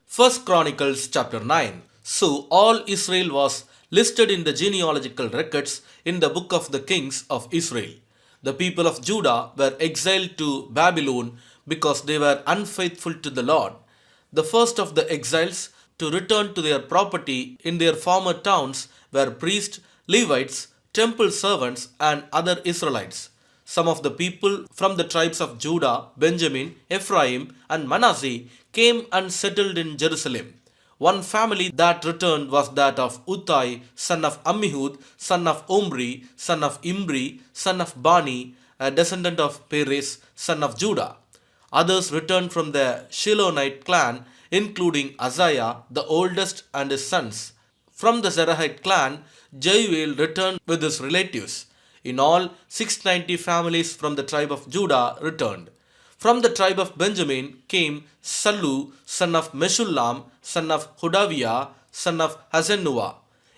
First Chronicles chapter 9. So all Israel was listed in the genealogical records in the book of the kings of Israel. The people of Judah were exiled to Babylon because they were unfaithful to the Lord. The first of the exiles to return to their property in their former towns were priests, Levites, temple servants, and other Israelites. Some of the people from the tribes of Judah, Benjamin, Ephraim, and Manasseh came and settled in Jerusalem. One family that returned was that of Uttai, son of Ammihud, son of Omri, son of Imri, son of Bani, a descendant of Perez, son of Judah. Others returned from the Shilonite clan, including Azariah, the oldest, and his sons. From the Zerahite clan, Jeuel returned with his relatives. In all, 690 families from the tribe of Judah returned. From the tribe of Benjamin came Sallu, son of Meshullam, son of Hodaviah, son of Hasenuah,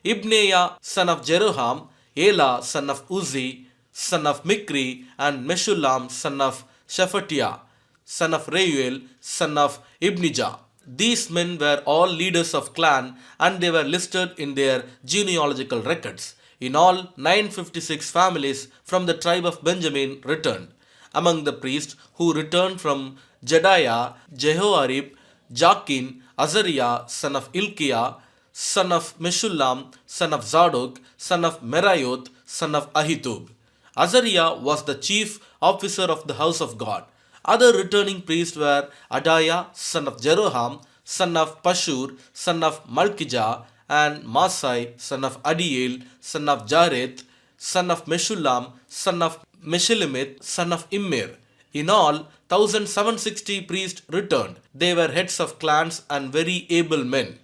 Ibneiah, son of Jeroham, Elah, son of Uzzi, son of Mikri, and Meshullam, son of Shephatiah, son of Reuel, son of Ibnijah. These men were all leaders of clan and they were listed in their genealogical records. In all, 956 families from the tribe of Benjamin returned. Among the priests who returned from Jedaiah, Jehoarib, Jachin, Azariah, son of Ilkiah, son of Meshullam, son of Zadok, son of Meraioth, son of Ahitub. Azariah was the chief officer of the house of God. Other returning priests were Adaiah, son of Jeroham, son of Pashur, son of Malkijah, and Masai, son of Adiel, son of Jareth, son of Meshullam, son of Meshilemith, son of Immer. In all, 1760 priests returned. They were heads of clans and very able men.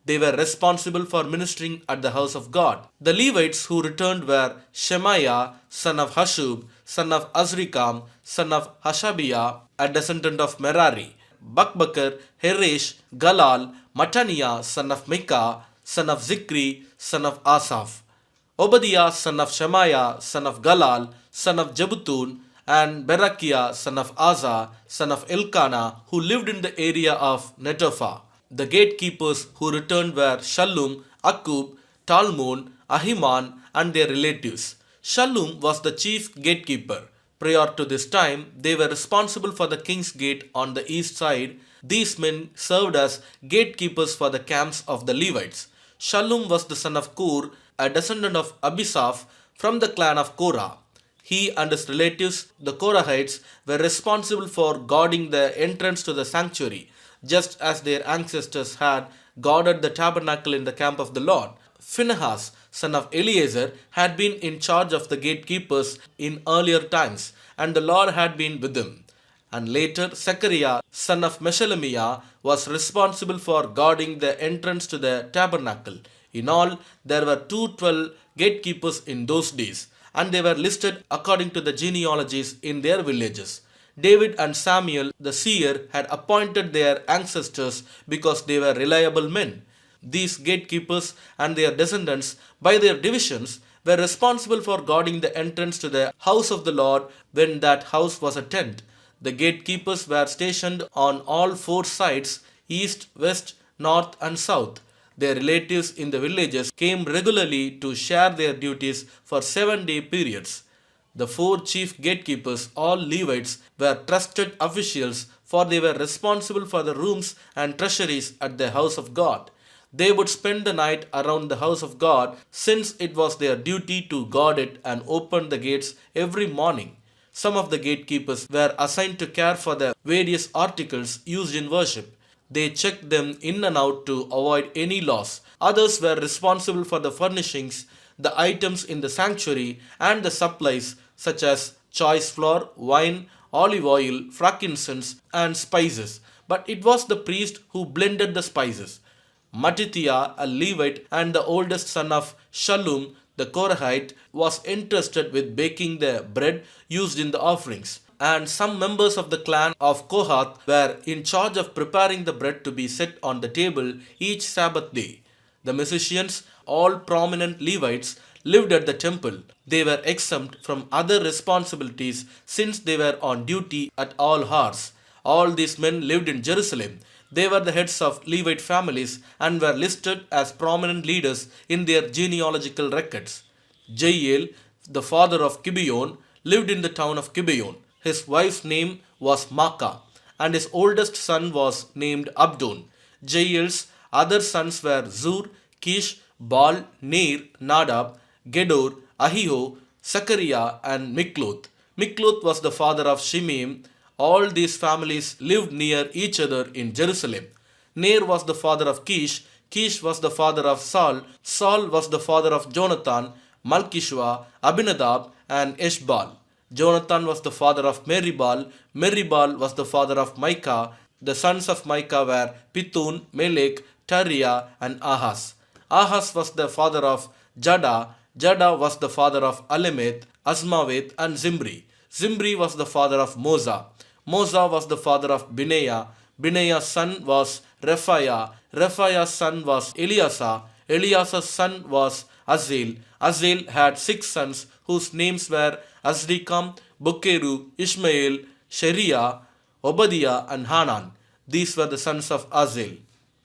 They were responsible for ministering at the house of God. The Levites who returned were Shemaiah, son of Hashub, son of Azrikam, son of Hashabiah, a descendant of Merari, Bakbakar, Heresh, Galal, Mataniah, son of Micah, son of Zikri, son of Asaph, Obadiah, son of Shemaiah, son of Galal, son of Jebutun, and Berakiah, son of Asa, son of Elkanah, who lived in the area of Netophah. The gatekeepers who returned were Shallum, Akub, Talmon, Ahiman, and their relatives. Shallum was the chief gatekeeper. Prior to this time, they were responsible for the king's gate on the east side. These men served as gatekeepers for the camps of the Levites. Shallum was the son of Kur, a descendant of Abisaph from the clan of Korah. He and his relatives, the Korahites, were responsible for guarding the entrance to the sanctuary, just as their ancestors had guarded the tabernacle in the camp of the Lord. Phinehas, son of Eleazar, had been in charge of the gatekeepers in earlier times, and the Lord had been with him. And later, Zechariah, son of Meshelemiah, was responsible for guarding the entrance to the tabernacle. In all, there were 212 gatekeepers in those days, and they were listed according to the genealogies in their villages. David and Samuel the seer had appointed their ancestors because they were reliable men. These gatekeepers and their descendants, by their divisions, were responsible for guarding the entrance to the house of the Lord when that house was a tent. The gatekeepers were stationed on all four sides, east, west, north, and south. Their relatives in the villages came regularly to share their duties for 7-day periods. The four chief gatekeepers, all Levites, were trusted officials, for they were responsible for the rooms and treasuries at the house of God. They would spend the night around the house of God, since it was their duty to guard it and open the gates every morning. Some of the gatekeepers were assigned to care for the various articles used in worship. They checked them in and out to avoid any loss. Others were responsible for the furnishings, the items in the sanctuary, and the supplies such as choice flour, wine, olive oil, frankincense, and spices. But it was the priest who blended the spices. Mattithiah, a Levite and the oldest son of Shallum, the Korahite, was entrusted with baking the bread used in the offerings. And some members of the clan of Kohath were in charge of preparing the bread to be set on the table each Sabbath day. The musicians, all prominent Levites, lived at the temple. They were exempt from other responsibilities since they were on duty at all hours. All these men lived in Jerusalem. They were the heads of Levite families and were listed as prominent leaders in their genealogical records. Jael, the father of Gibeon, lived in the town of Gibeon. His wife's name was Maacah, and his oldest son was named Abdon. Jael's other sons were Zur, Kish, Baal, Ner, Nadab, Gedor, Ahio, Zechariah, and Mikloth. Mikloth was the father of Shimeam. All these families lived near each other in Jerusalem. Ner was the father of Kish. Kish was the father of Saul. Saul was the father of Jonathan, Malchishua, Abinadab, and Eshbal. Jonathan was the father of Meribal. Meribal was the father of Micah. The sons of Micah were Pithun, Melech, Tariah, and Ahaz. Ahaz was the father of Jada. Jada was the father of Alemeth, Azmaveth, and Zimri. Zimri was the father of Moza. Moza was the father of Binea. Binea's son was Rephaiah. Rephaiah's son was Eliasa. Eliasa's son was Azel. Azel had 6 sons whose names were Azrikam, Bokeru, Ishmael, Sheriah, Obadiah, and Hanan. These were the sons of Azel.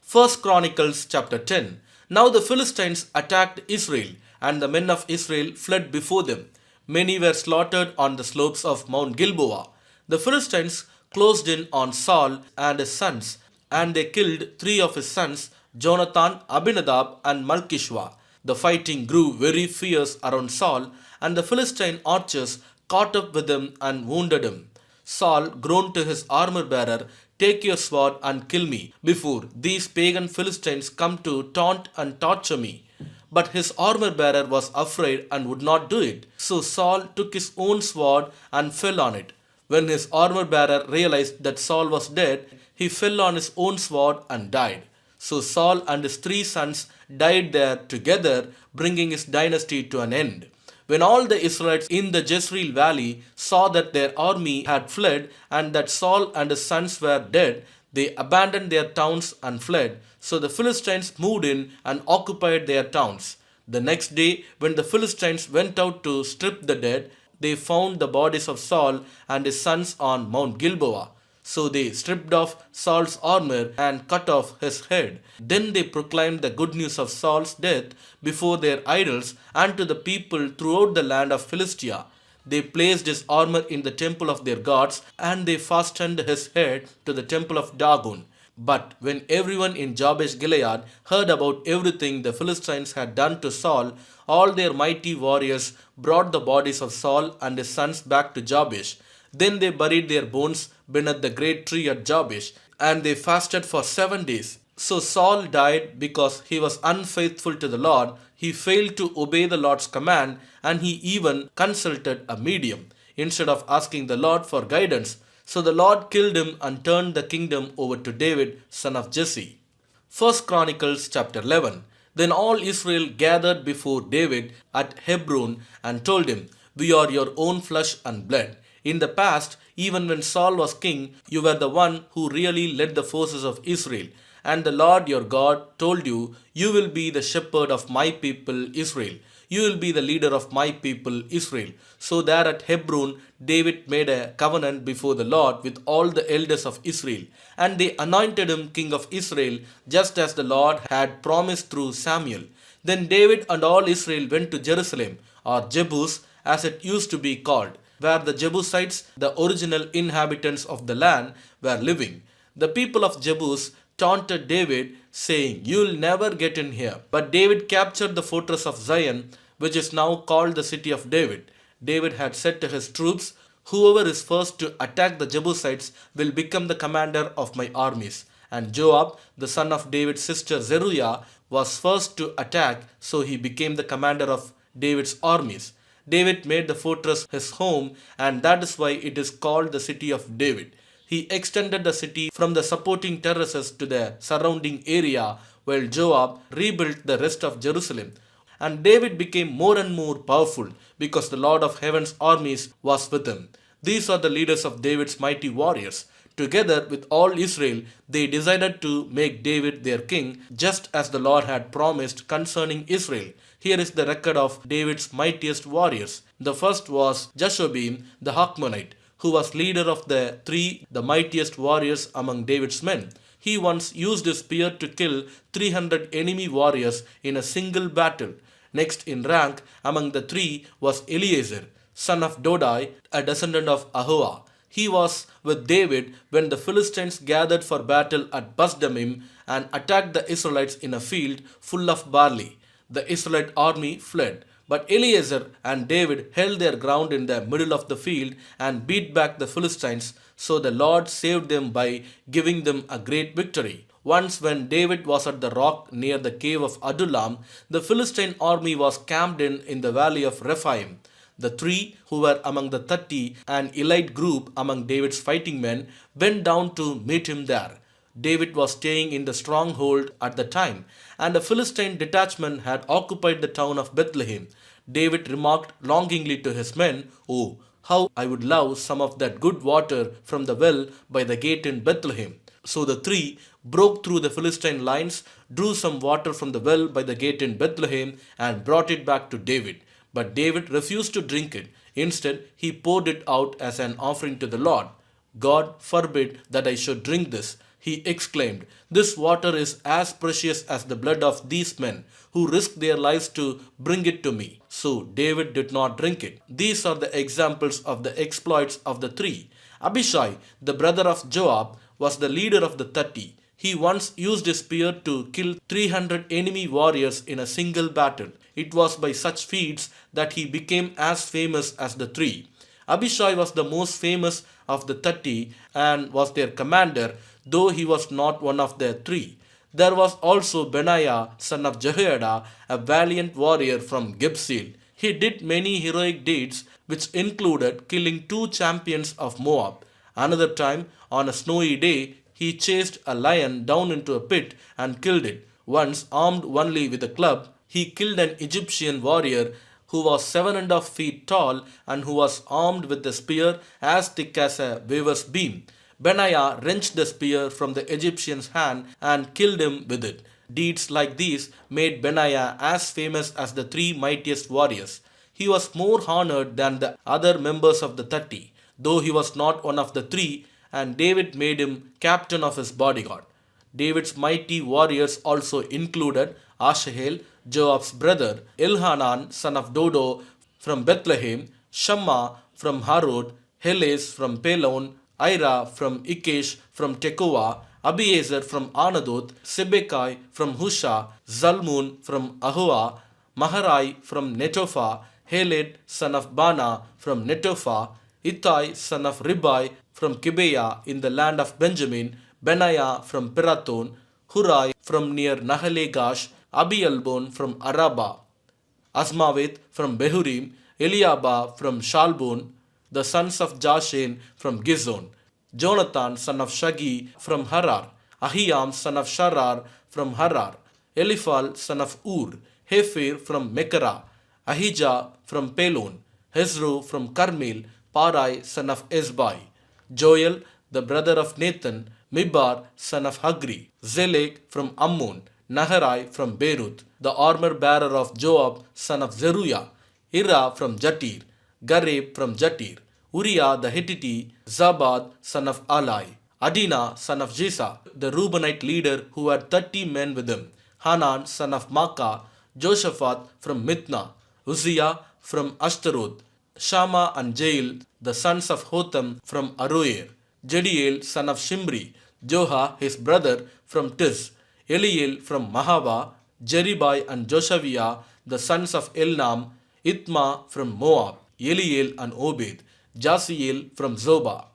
First Chronicles chapter 10. Now the Philistines attacked Israel, and the men of Israel fled before them. Many were slaughtered on the slopes of Mount Gilboa. The Philistines closed in on Saul and his sons, and they killed 3 of his sons, Jonathan, Abinadab, and Malchishua. The fighting grew very fierce around Saul, and the Philistine archers caught up with him and wounded him. Saul groaned to his armor bearer, "Take your sword and kill me, before these pagan Philistines come to taunt and torture me." But his armor bearer was afraid and would not do it. So Saul took his own sword and fell on it. When his armor bearer realized that Saul was dead, he fell on his own sword and died. So Saul and his 3 sons died there together, bringing his dynasty to an end. When all the Israelites in the Jezreel valley saw that their army had fled and that Saul and his sons were dead, they abandoned their towns and fled. So the Philistines moved in and occupied their towns. The next day, when the Philistines went out to strip the dead, they found the bodies of Saul and his sons on Mount Gilboa. So they stripped off Saul's armor and cut off his head. Then they proclaimed the good news of Saul's death before their idols and to the people throughout the land of Philistia. They placed his armor in the temple of their gods, and they fastened his head to the temple of Dagon. But when everyone in Jabesh Gilead heard about everything the Philistines had done to Saul, all their mighty warriors brought the bodies of Saul and his sons back to Jabesh. Then they buried their bones beneath the great tree at Jabesh, and they fasted for 7 days. So Saul died because he was unfaithful to the Lord. He failed to obey the Lord's command, and he even consulted a medium instead of asking the Lord for guidance. So the Lord killed him and turned the kingdom over to David, son of Jesse. First Chronicles chapter 11. Then all Israel gathered before David at Hebron and told him, "We are your own flesh and blood. In the past, even when Saul was king, you were the one who really led the forces of Israel. And the Lord your God told you, 'You will be the shepherd of my people Israel. You will be the leader of my people Israel.'" So there at Hebron, David made a covenant before the Lord with all the elders of Israel. And they anointed him king of Israel, just as the Lord had promised through Samuel. Then David and all Israel went to Jerusalem, or Jebus, as it used to be called, where the Jebusites, the original inhabitants of the land, were living. The people of Jebus taunted David, saying, "You'll never get in here." But David captured the fortress of Zion, which is now called the city of David. David had said to his troops, "Whoever is first to attack the Jebusites will become the commander of my armies." And Joab, the son of David's sister Zeruiah, was first to attack, so he became the commander of David's armies. David made the fortress his home, and that is why it is called the city of David. He extended the city from the supporting terraces to the surrounding area, while Joab rebuilt the rest of Jerusalem. And David became more and more powerful because the Lord of heaven's armies was with him. These are the leaders of David's mighty warriors. Together with all Israel, they decided to make David their king, just as the Lord had promised concerning Israel. Here is the record of David's mightiest warriors. The first was Jashobeam the Hakmonite, who was leader of the 3 mightiest warriors among David's men. He once used his spear to kill 300 enemy warriors in a single battle. Next in rank among the three was Eleazar, son of Dodai, a descendant of Ahoah. He was with David when the Philistines gathered for battle at Basdamim and attacked the Israelites in a field full of barley. The Israelite army fled, but Eleazar and David held their ground in the middle of the field and beat back the Philistines, so the Lord saved them by giving them a great victory. Once, when David was at the rock near the cave of Adullam, the Philistine army was camped in the valley of Rephaim. The three who were among the 30, an elite group among David's fighting men, went down to meet him there. David was staying in the stronghold at the time, and a Philistine detachment had occupied the town of Bethlehem. David remarked longingly to his men, "Oh, how I would love some of that good water from the well by the gate in Bethlehem." So the three broke through the Philistine lines, drew some water from the well by the gate in Bethlehem, and brought it back to David. But David refused to drink it. Instead, he poured it out as an offering to the Lord. "God forbid that I should drink this," he exclaimed. "This water is as precious as the blood of these men who risked their lives to bring it to me." So David did not drink it. These are the examples of the exploits of the three. Abishai, the brother of Joab, was the leader of the 30. He once used his spear to kill 300 enemy warriors in a single battle. It was by such feats that he became as famous as the three. Abishai was the most famous of the 30 and was their commander, though he was not one of the three. There was also Benaiah, son of Jehoiada, a valiant warrior from Gibzil. He did many heroic deeds, which included killing 2 champions of Moab. Another time, on a snowy day, he chased a lion down into a pit and killed it. Once, armed only with a club, he killed an Egyptian warrior who was 7.5 feet tall and who was armed with a spear as thick as a weaver's beam. Benaiah wrenched the spear from the Egyptian's hand and killed him with it. Deeds like these made Benaiah as famous as the three mightiest warriors. He was more honored than the other members of the 30, though he was not one of the three, and David made him captain of his bodyguard. David's mighty warriors also included Asahel, Joab's brother, Elhanan, son of Dodo from Bethlehem, Shammah from Harod, Helez from Pelon, Ira from Ikesh from Tekoa, Abiezer from Anadoth, Sibekai from Husha, Zalmun from Ahoah, Maharai from Netophah, Heled son of Bana from Netophah, Ittai son of Ribai from Gibeah in the land of Benjamin, Benaiah from Pirathon, Hurai from near Nahalegash, Abialbon from Araba, Asmaveth from Behurim, Eliabah from Shalbon, the sons of Jashen from Gizon, Jonathan son of Shagi from Harar, Ahiam son of Sharar from Harar, Eliphal son of Ur, Hefer from Mekara, Ahijah from Pelon, Hezro from Carmel, Parai son of Ezbai, Joel the brother of Nathan, Mibar son of Hagri, Zelek from Ammon, Naharai from Beirut, the armor bearer of Joab son of Zeruiah, Ira from Jatir, Gareb from Jatir, Uriah the Hittite, Zabad son of Alai, Adina son of Jisa, the Reubenite leader who had 30 men with him, Hanan son of Makkah, Joshaphat from Mithna, Uzziah from Ashtaroth, Shammah and Jael, the sons of Hotham from Aroer, Jediel son of Shimri, Joha his brother from Tiz, Eliel from Mahava, Jeribai and Joshaviah, the sons of Elnam, Ithma from Moab, Eliel and Obed, Jasiel from Zobah.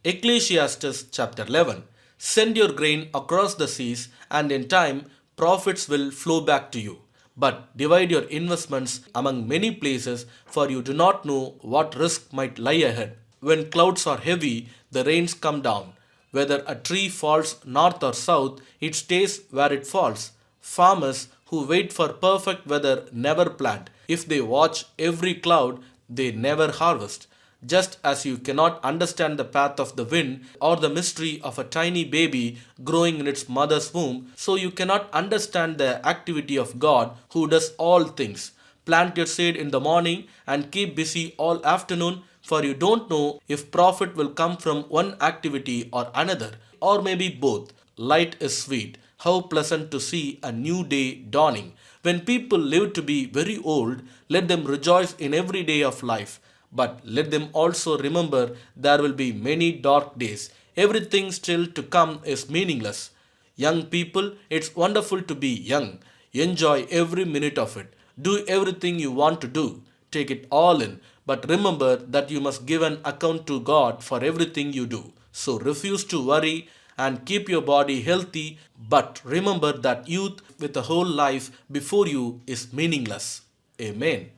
Ecclesiastes chapter 11. Send your grain across the seas, and in time profits will flow back to you. But divide your investments among many places, for you do not know what risk might lie ahead. When clouds are heavy, the rains come down. Whether a tree falls north or south, it stays where it falls. Farmers who wait for perfect weather never plant. If they watch every cloud, they never harvest. Just as you cannot understand the path of the wind or the mystery of a tiny baby growing in its mother's womb, so you cannot understand the activity of God who does all things. Plant your seed in the morning and keep busy all afternoon, for you don't know if profit will come from one activity or another, or maybe both. Light is sweet. How pleasant to see a new day dawning. When people live to be very old, let them rejoice in every day of life. But let them also remember there will be many dark days. Everything still to come is meaningless. Young people, it's wonderful to be young. Enjoy every minute of it. Do everything you want to do. Take it all in. But remember that you must give an account to God for everything you do. So refuse to worry and keep your body healthy. But remember that youth with a whole life before you is meaningless. Amen.